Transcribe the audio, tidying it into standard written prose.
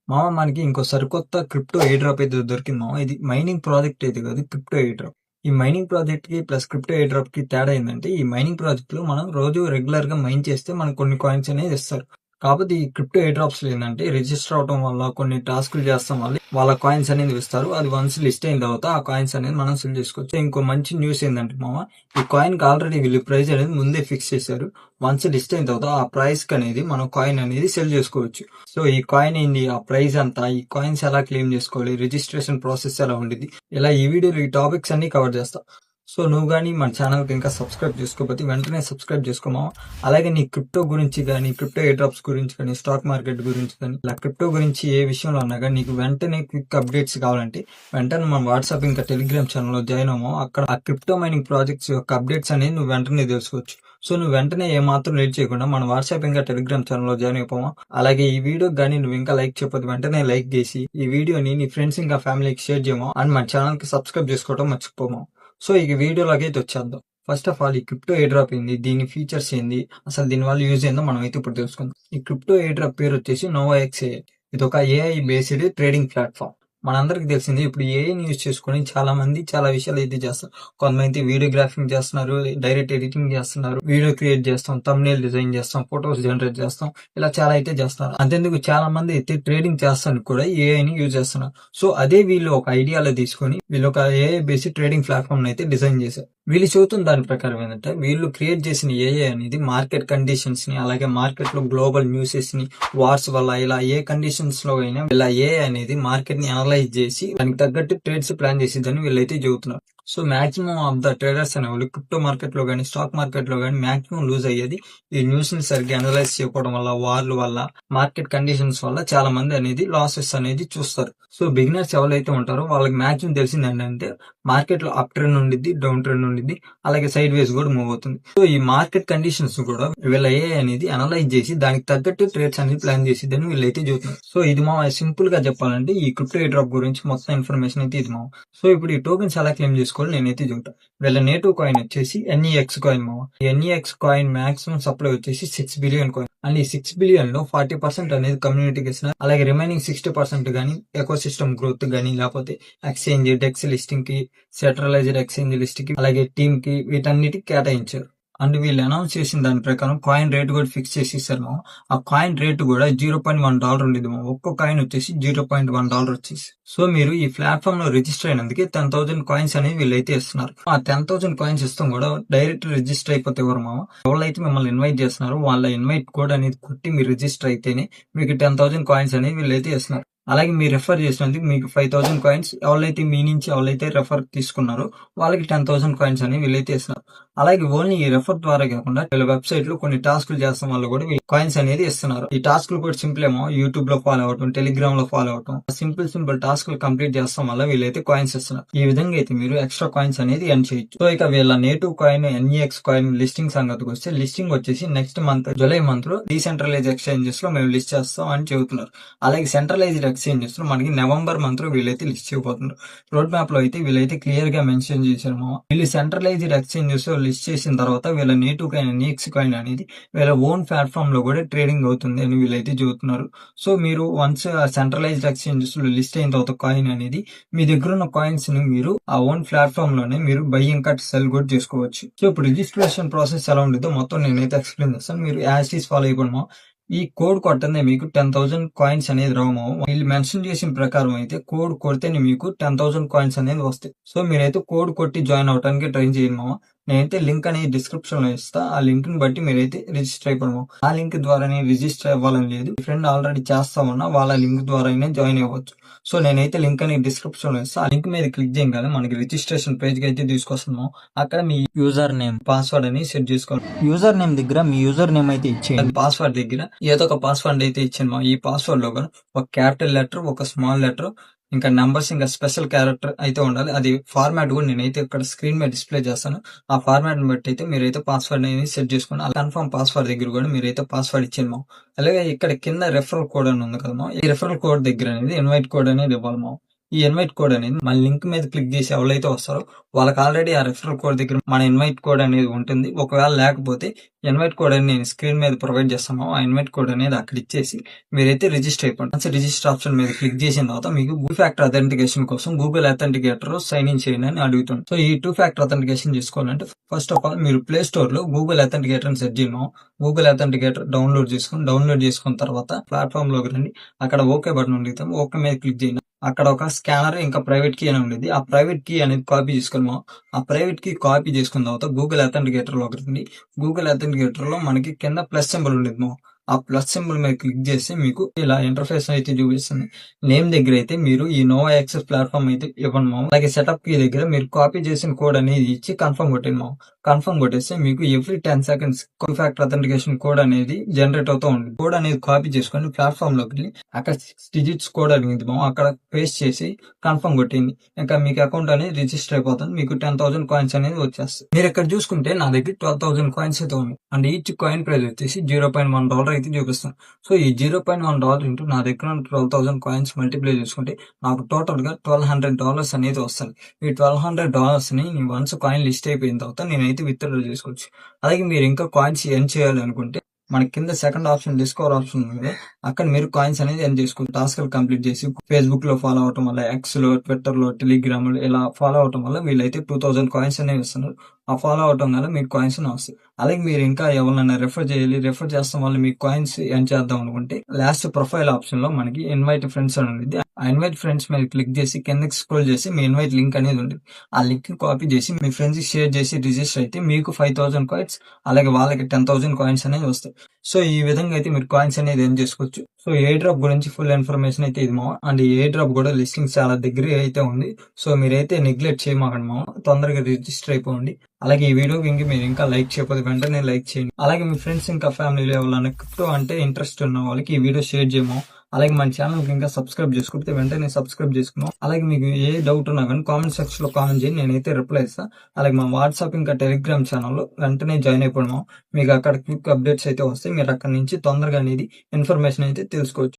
మనకి ఇంకో సరికొత్త క్రిప్టో ఎయిర్ డ్రాప్ అయితే దొరికింది మామ. ఇది మైనింగ్ ప్రాజెక్ట్ అయితే కాదు, క్రిప్టో ఎయిర్ డ్రాప్. ఈ మైనింగ్ ప్రాజెక్ట్ కి ప్లస్ క్రిప్టో ఎయిర్ డ్రాప్ కి తేడా ఏంటంటే, ఈ మైనింగ్ ప్రాజెక్ట్ లో మనం రోజు రెగ్యులర్ గా మైన్ చేస్తే మనకు కొన్ని కాయిన్స్ అనేది ఇస్తారు. కాకపోతే ఈ క్రిప్టో ఎయిర్ డ్రాప్స్ లో ఏంటంటే, రిజిస్టర్ అవడం వల్ల కొన్ని టాస్క్లు చేస్తాం వల్ల వాళ్ళ కాయిన్స్ అనేది ఇస్తారు. అది వన్స్ లిస్ట్ అయిన తర్వాత ఆ కాయిన్స్ అనేది మనం సెల్ చేసుకోవచ్చు. ఇంకో మంచి న్యూస్ ఏంటంటే మామ, ఈ కాయిన్ కి ఆల్రెడీ వీళ్ళు ప్రైస్ అనేది ముందే ఫిక్స్ చేశారు. వన్స్ లిస్ట్ అయిన తర్వాత ఆ ప్రైస్ కి అనేది మనం కాయిన్ అనేది సెల్ చేసుకోవచ్చు. సో ఈ కాయిన్ ఏంది, ఆ ప్రైస్ అంతా, ఈ కాయిన్స్ ఎలా క్లెయిమ్ చేసుకోవాలి, రిజిస్ట్రేషన్ ప్రాసెస్ ఎలా ఉండేది, ఇలా ఈ వీడియోలో ఈ టాపిక్స్ అన్ని కవర్ చేస్తా. సో నువ్వు కానీ మన ఛానల్కి ఇంకా సబ్స్క్రైబ్ చేసుకోకపోతే వెంటనే సబ్స్క్రైబ్ చేసుకోమావా. అలాగే నీ క్రిప్టో గురించి కానీ, క్రిప్టో ఎయిర్ డ్రాప్స్ గురించి కానీ, స్టాక్ మార్కెట్ గురించి కానీ, ఇలా క్రిప్టో గురించి ఏ విషయంలో అన్నా కానీ నీకు వెంటనే క్విక్ అప్డేట్స్ కావాలంటే వెంటనే మన వాట్సాప్ ఇంకా టెలిగ్రామ్ ఛానల్లో జాయిన్ అవ్వము. అక్కడ ఆ క్రిప్టో మైనింగ్ ప్రాజెక్ట్స్ యొక్క అప్డేట్స్ అనేది నువ్వు వెంటనే తెలుసుకోవచ్చు. సో నువ్వు వెంటనే ఏమాత్రం లేట్ చేయకుండా మన వాట్సాప్ ఇంకా టెలిగ్రామ్ ఛానల్లో జాయిన్ అయిపోమా. అలాగే ఈ వీడియోకి కానీ నువ్వు ఇంకా లైక్ చెప్పొద్దు, వెంటనే లైక్ చేసి ఈ వీడియోని నీ ఫ్రెండ్స్ ఇంకా ఫ్యామిలీకి షేర్ చేయమా. అండ్ మన ఛానల్కి సబ్స్క్రైబ్ చేసుకోవడం మర్చిపోమా. సో ఈ వీడియోలోకి అయితే వచ్చేద్దాం. ఫస్ట్ ఆఫ్ ఆల్, ఈ క్రిప్టో ఎయిర్ డ్రాప్ ఏంది, దీని ఫీచర్స్ ఏంది, అసలు దీని వల్ల యూజ్ ఏందో మనం అయితే ఇప్పుడు తెలుసుకుందాం. ఈ క్రిప్టో ఎయిర్ డ్రాప్ పేరు వచ్చేసి నోవాఎక్స్ఏఐ. ఇది ఒక ఏఐ బేస్డ్ ట్రేడింగ్ ప్లాట్ఫామ్. మనందరికి తెలిసింది, ఇప్పుడు ఏఐని యూజ్ చేసుకుని చాలా మంది చాలా విషయాలు అయితే చేస్తారు. కొంతమంది వీడియో గ్రాఫింగ్ చేస్తున్నారు, డైరెక్ట్ ఎడిటింగ్ చేస్తున్నారు, వీడియో క్రియేట్ చేస్తాం, థంబ్నెయిల్ డిజైన్ చేస్తాం, ఫొటోస్ జనరేట్ చేస్తాం, ఇలా చాలా అయితే చేస్తున్నారు. అంతేందుకు చాలా మంది అయితే ట్రేడింగ్ చేస్తానికి కూడా ఏఐని యూజ్ చేస్తున్నారు. సో అదే వీళ్ళు ఒక ఐడియాలో తీసుకొని వీళ్ళు ఒక ఏఐ బేస్డ్ ట్రేడింగ్ ప్లాట్ఫామ్ అయితే డిజైన్ చేశారు. వీళ్ళు చెబుతున్న దాని ప్రకారం ఏంటంటే, వీళ్ళు క్రియేట్ చేసిన ఏఐ అనేది మార్కెట్ కండిషన్స్ ని, అలాగే మార్కెట్ లో గ్లోబల్ న్యూసెస్ ని, వార్స్ వల్ల ఇలా ఏ కండిషన్స్ లో అయినా ఇలా ఏఐ అనేది మార్కెట్ ని అనలైజ్ చేసి దానికి తగ్గట్టు ట్రేడ్స్ ప్లాన్ చేసిద్దని వీళ్ళైతే చెబుతున్నారు. So maximum of the traders అనేవాళ్ళు క్రిప్టో మార్కెట్ లో కానీ, స్టాక్ మార్కెట్ లో కానీ మాక్సిమం లూజ్ అయ్యేది ఈ న్యూస్ ని సరిగ్గా అనలైజ్ చేయకపోవడం వల్ల, వార్ల వల్ల, మార్కెట్ కండిషన్స్ వల్ల చాలా మంది అనేది లాసెస్ అనేది చూస్తారు. సో బిగినర్స్ ఎవరైతే ఉంటారో వాళ్ళకి మాక్సిమం తెలిసింది ఏంటంటే, మార్కెట్ లో అప్ ట్రెండ్ ఉండిద్ది, డౌన్ ట్రెండ్ ఉండిద్ది, అలాగే సైడ్ వేస్ కూడా మూవ్ అవుతుంది. సో ఈ మార్కెట్ కండిషన్స్ కూడా వీళ్ళ ఏఐ అనేది అనలైజ్ చేసి దానికి తగ్గట్టు ట్రేడ్స్ అనేది ప్లాన్ చేసిద్దని వీళ్ళైతే చూస్తున్నారు. సో ఇది మా సింపుల్ గా చెప్పాలంటే ఈ క్రిప్టో ఎయిర్ డ్రాప్ గురించి మొత్తం ఇన్ఫర్మేషన్ అయితే ఇది మా. సో ఇప్పుడు ఈ టోకెన్స్ ఎలా క్లెయిమ్ చేసుకోవాలి నేనైతే చెబుతాను. వీళ్ళ నేటివ్ కాయిన్ వచ్చేసి ఎన్ఈఎక్స్ కాయిన్ మావా. ఎన్ఈఎక్స్ కాయిన్ మాక్సిమం సప్లై వచ్చేసి 6 బిలియన్ కాయిన్. అండ్ ఈ 6 బిలియన్ లో 40% అనేది కమ్యూనిటీకి ఇస్తున్నారు. అలాగే రిమైనింగ్ 60% గానీ ఎకో సిస్టమ్ గ్రోత్ గానీ, లేకపోతే ఎక్స్చేంజ్, డెక్స్ లిస్టింగ్ కి, సెంట్రలైజ్డ్ ఎక్స్చేంజ్ లిస్ట్ కి, అలాగే టీమ్ కి, వీటన్నిటికి కేటాయించారు. అండ్ వీళ్ళు అనౌన్స్ చేసిన దాని ప్రకారం కాయిన్ రేట్ కూడా ఫిక్స్ చేసి ఇస్తారు. ఆ కాయిన్ రేట్ కూడా $0.1 ఉండేది. ఒక్కో కాయిన్ వచ్చేసి $0.1 వచ్చేసి. సో మీరు ఈ ప్లాట్ఫామ్ లో రిజిస్టర్ అయినందుకే 10,000 కాయిన్స్ అనేవి వీళ్ళైతే ఇస్తున్నారు. ఆ 10,000 కాయిన్స్ ఇస్తాం కూడా డైరెక్ట్ రిజిస్టర్ అయిపోతే ఎవరైతే మిమ్మల్ని ఇన్వైట్ చేస్తున్నారో వాళ్ళ ఇన్వైట్ కోడ్ అనేది కొట్టి మీరు రిజిస్టర్ అయితేనే మీకు 10,000 కాయిన్స్ అనేవి వీళ్ళైతే ఇస్తున్నారు. అలాగే మీరు రెఫర్ చేసినందుకు మీకు 5,000 కాయిన్స్, ఎవరైతే మీ నుంచి ఎవరైతే రెఫర్ తీసుకున్నారో వాళ్ళకి 10,000 కాయిన్స్ అనేవి వీళ్ళైతే ఇస్తున్నారు. అలాగే ఓన్లీ ఈ రెఫర్ ద్వారా కాకుండా వీళ్ళ వెబ్సైట్ లో కొన్ని టాస్క్లు చేస్తాం వల్ల కూడా వీళ్ళు కాయిన్స్ అనేది ఇస్తున్నారు. ఈ టాస్క్లు కూడా సింపుల్ ఏమో, యూట్యూబ్ లో ఫాలో అవటం, టెలిగ్రామ్ లో ఫాలో అవటం, సింపుల్ టాస్క్లు కంప్లీట్ చేస్తాం వల్ల వీళ్ళైతే కాయిన్స్ ఇస్తున్నారు. ఈ విధంగా అయితే మీరు ఎక్స్ట్రా కాయిన్స్ అనేది ఎర్న్ చేయొచ్చు. సో ఇక వీళ్ళ నేటివ్ కాయిన్ ఎన్ఈఎక్స్ కాయిన్ లిస్టింగ్ సంగతికి వస్తే, లిస్టింగ్ వచ్చేసి నెక్స్ట్ మంత్ జూలై మంత్ లో డీసెంట్రలైజ్ ఎక్స్చేంజెస్ లో మేము లిస్ట్ చేస్తాం అని చెబుతున్నారు. అలాగే సెంట్రలైజ్డ్ ఎక్స్చేంజెస్ లో మనకి నవంబర్ మంత్ లో వీళ్ళైతే లిస్ట్ చేయబోతున్నారు. రోడ్ మ్యాప్ లో అయితే వీళ్ళైతే క్లియర్ గా మెన్షన్ చేశారు. వీళ్ళు సెంట్రలైజ్డ్ ఎక్స్చేంజెస్ లో లిస్ట్ చేసిన తర్వాత వీళ్ళ నేటివ్ కాయిన్ ఎన్ఈఎక్స్ కాయిన్ అనేది వీళ్ళ ఓన్ ప్లాట్ఫామ్ లో కూడా ట్రేడింగ్ అవుతుంది అని వీళ్ళైతే చెబుతున్నారు. సో మీరు వన్స్ సెంట్రలైజ్డ్ ఎక్స్చేంజెస్ లో లిస్ట్ అయిన తర్వాత కాయిన్ అనేది మీ దగ్గర ఉన్న కాయిన్స్ ని మీరు ఆ ఓన్ ప్లాట్ఫామ్ లోనే మీరు బై ఇంకా సెల్ కూడా చేసుకోవచ్చు. సో ఇప్పుడు రిజిస్ట్రేషన్ ప్రాసెస్ ఎలా ఉండదో మొత్తం నేనైతే ఎక్స్ప్లెయిన్ చేస్తాను. మీరు యాజ్ ఈస్ ఫాలో అయిపోవడమా. ఈ కోడ్ కొట్టనే మీకు 10,000 కాయిన్స్ అనేది రావు. వీళ్ళు మెన్షన్ చేసిన ప్రకారం అయితే కోడ్ కొడితేనే మీకు 10,000 కాయిన్స్ అనేది వస్తాయి. సో మీరైతే కోడ్ కొట్టి జాయిన్ అవడానికి ట్రై చేయండి. నేనైతే లింక్ అనేది డిస్క్రిప్షన్ లో ఇస్తా. ఆ లింక్ ని బట్టి మీరైతే రిజిస్టర్ అయిపోవడం. ఆ లింక్ ద్వారానే రిజిస్టర్ అవ్వాలని లేదు. ఫ్రెండ్ ఆల్రెడీ చేస్తామన్నా వాళ్ళ లింక్ ద్వారానే జాయిన్ అవ్వచ్చు. సో నేనైతే లింక్ అనేది డిస్క్రిప్షన్ లో ఇస్తా. ఆ లింక్ మీద క్లిక్ చేయగానే మనకి రిజిస్ట్రేషన్ పేజ్ కి అయితే తీసుకొస్తున్నాం. అక్కడ మీ యూజర్ నేమ్, పాస్వర్డ్ అని సెట్ చేసుకోవాలి. యూజర్ నేమ్ దగ్గర మీ యూజర్ నేమ్ అయితే ఇచ్చేయండి. పాస్వర్డ్ దగ్గర ఏదో ఒక పాస్వర్డ్ అయితే ఇచ్చాను. ఈ పాస్వర్డ్ లో ఒక క్యాపిటల్ లెటర్, ఒక స్మాల్ లెటర్, ఇంకా నంబర్స్, ఇంకా స్పెషల్ క్యారెక్టర్ అయితే ఉండాలి. అది ఫార్మాట్ కూడా నేనైతే ఇక్కడ స్క్రీన్ మీద డిస్ప్లే చేస్తాను. ఆ ఫార్మాట్ ని బట్టి అయితే మీరైతే పాస్వర్డ్ అనేది సెట్ చేసుకుని, ఆ కన్ఫర్మ్ పాస్వర్డ్ దగ్గర కూడా మీరైతే పాస్వర్డ్ ఇచ్చేయండి. అలాగే ఇక్కడ కింద రెఫరల్ కోడ్ అని ఉంది కదా, ఈ రెఫరల్ కోడ్ దగ్గర అనేది ఇన్వైట్ కోడ్ అనేది ఇవ్వాలి. ఈ ఇన్వైట్ కోడ్ అనేది మన లింక్ మీద క్లిక్ చేసి ఎవరైతే వస్తారో వాళ్ళకి ఆల్రెడీ ఆ రిఫరల్ కోడ్ దగ్గర మన ఇన్వైట్ కోడ్ అనేది ఉంటుంది. ఒకవేళ లేకపోతే ఇన్వైట్ కోడ్ అని నేను స్క్రీన్ మీద ప్రొవైడ్ చేస్తాను. ఆ ఇన్వైట్ కోడ్ అనేది అక్కడ ఇచ్చేసి మీరైతే రిజిస్టర్ అయిపోండి. రిజిస్టర్ ఆప్షన్ మీద క్లిక్ చేసిన తర్వాత మీకు 2 ఫ్యాక్టర్ అథెంటికేషన్ కోసం గూగుల్ అథెంటికేటర్ సైన్ ఇన్ చేయండి అని అడుగుతుంది. సో ఈ 2 ఫ్యాక్టర్ అథెంటికేషన్ చేసుకోవాలంటే ఫస్ట్ ఆఫ్ ఆల్ మీరు ప్లే స్టోర్ లో గూగుల్ అథెంటికేటర్ అని సెర్చ్ చేయను. గూగుల్ అథెంటికేటర్ డౌన్లోడ్ చేసుకున్న తర్వాత ప్లాట్ఫామ్ లోకి రండి. అక్కడ ఓకే బటన్ ఉంటుంది. ఓకే మీద క్లిక్ చేయండి. అక్కడ ఒక స్కానర్ ఇంకా ప్రైవేట్ కీ అని ఉండేది. ఆ ప్రైవేట్ కీ అనేది కాపీ చేసుకున్నాం. ఆ ప్రైవేట్ కీ కాపీ చేసుకున్న తర్వాత గూగుల్ అథెంటికేటర్ లోకి రండి. గూగుల్ అథెంటికేటర్ లో మనకి కింద ప్లస్ సింబల్ ఉండేది. ఆ ప్లస్ సింబల్ మీద క్లిక్ చేసి మీకు ఇలా ఇంటర్ఫేస్ అయితే చూపిస్తుంది. నేమ్ దగ్గర అయితే మీరు ఈ నోవా యాక్సెస్ ప్లాట్ఫామ్ అయితే ఇవ్వండి. అలాగే సెటప్ కీ దగ్గర మీరు కాపీ చేసిన కోడ్ అనేది ఇచ్చి కన్ఫర్మ్ కొట్టండి. కన్ఫర్మ్ కొట్టేస్తే మీకు every 10 seconds factor authentication code అనేది జనరేట్ అవుతూ ఉంటుంది. కోడ్ అనేది కాపీ చేసుకొని ప్లాట్ఫామ్ లోకి వెళ్ళి అక్కడ 6 డిజిట్స్ కోడ్ అడిగింది. అక్కడ పేస్ట్ చేసి కన్ఫర్మ్ కొట్టింది. ఇంకా మీకు అకౌంట్ అనేది రిజిస్టర్ అయిపోతుంది. మీకు 10,000 కాయిన్స్ అనేది వచ్చేస్తుంది. మీరు ఇక్కడ చూసుకుంటే నా దగ్గర 12,000 కాయిన్స్ అయితే ఉంది. అండ్ ఈచ్ కాయిన్ ప్రైస్ వచ్చేసి $0.1 అయితే చూపిస్తాను. సో ఈ $0.1 ఇంటూ నా దగ్గర 12,000 కాయిన్స్ మల్టిప్లై చేసుకుంటే నాకు టోటల్ గా $1,200 అనేది వస్తుంది. ఈ $1,200 ని వన్స్ కాయిన్ లిస్ట్ అయిపోయిన తర్వాత నేనైతే విత్డ్రా చేసుకోవచ్చు. అలాగే మీరు ఇంకా కాయిన్స్ ఎర్న్ చేయాలి అనుకుంటే మన కింద సెకండ్ ఆప్షన్ డిస్కవర్ ఆప్షన్ ఉంది. అక్కడ మీరు కాయిన్స్ అనేది ఎర్న్ చేసుకోవచ్చు. టాస్క్ కంప్లీట్ చేసి ఫేస్బుక్ లో ఫాలో అవటం వల్ల, ఎక్స్ లో, ట్విట్టర్ లో, టెలిగ్రామ్ లో ఇలా ఫాలో అవటం వల్ల వీళ్ళైతే 2,000 కాయిన్స్ అనేవి ఇస్తున్నారు. ఆ ఫాలో అవటం వల్ల మీకు కాయిన్స్ వస్తాయి. అలాగే మీరు ఇంకా ఎవరైనా రెఫర్ చేయాలి, రెఫర్ చేస్తాం వల్ల మీకు కాయిన్స్ ఎర్న్ చేద్దాం అనుకుంటే లాస్ట్ ప్రొఫైల్ ఆప్షన్ లో మనకి ఇన్వైట్ ఫ్రెండ్స్ అని ఉంది. ఆ ఇన్వైట్ ఫ్రెండ్స్ మీద క్లిక్ చేసి కిందకి స్క్రోల్ చేసి మీ ఇన్వైట్ లింక్ అనేది ఉంటుంది. ఆ లింక్ కాపీ చేసి మీ ఫ్రెండ్స్ కి షేర్ చేసి రిజిస్టర్ అయితే మీకు 5,000 కాయిన్స్, అలాగే వాళ్ళకి 10,000 కాయిన్స్ అనేది వస్తాయి. సో ఈ విధంగా అయితే మీరు కాయిన్స్ అనేది ఎర్న్ చేసుకోవచ్చు. సో ఏ డ్రాప్ గురించి ఫుల్ ఇన్ఫర్మేషన్ అయితే ఇది అండ్ ఏ డ్రాప్ కూడా లిస్టింగ్ చాలా దగ్గర అయితే ఉంది. సో మీరైతే నెగ్లెక్ట్ చేయమాకండి. తొందరగా రిజిస్టర్ అయిపోండి. అలాగే ఈ వీడియోకి మీరు ఇంకా లైక్ చేయకపోతే వెంటనే లైక్ చేయండి. అలాగే మీ ఫ్రెండ్స్ ఇంకా ఫ్యామిలీలో ఎవరైనా క్రిప్టో అంటే ఇంట్రెస్ట్ ఉన్న వాళ్ళకి ఈ వీడియో షేర్ చేయము. అలాగే మన ఛానల్ కి ఇంకా సబ్స్క్రైబ్ చేసుకుంటే వెంటనే సబ్స్క్రైబ్ చేసుకున్నాం. అలాగే మీకు ఏ డౌట్ ఉన్నా కానీ కామెంట్ సెక్షన్ లో కామెంట్ చేయండి, నేనైతే రిప్లై ఇస్తాను. అలాగే మా వాట్సాప్ ఇంకా టెలిగ్రామ్ ఛానల్లో వెంటనే జాయిన్ అయిపోవడం. మీకు అక్కడ క్విక్ అప్డేట్స్ అయితే వస్తాయి. మీరు అక్కడ నుంచి తొందరగా అనేది ఇన్ఫర్మేషన్ అయితే తెలుసుకోవచ్చు.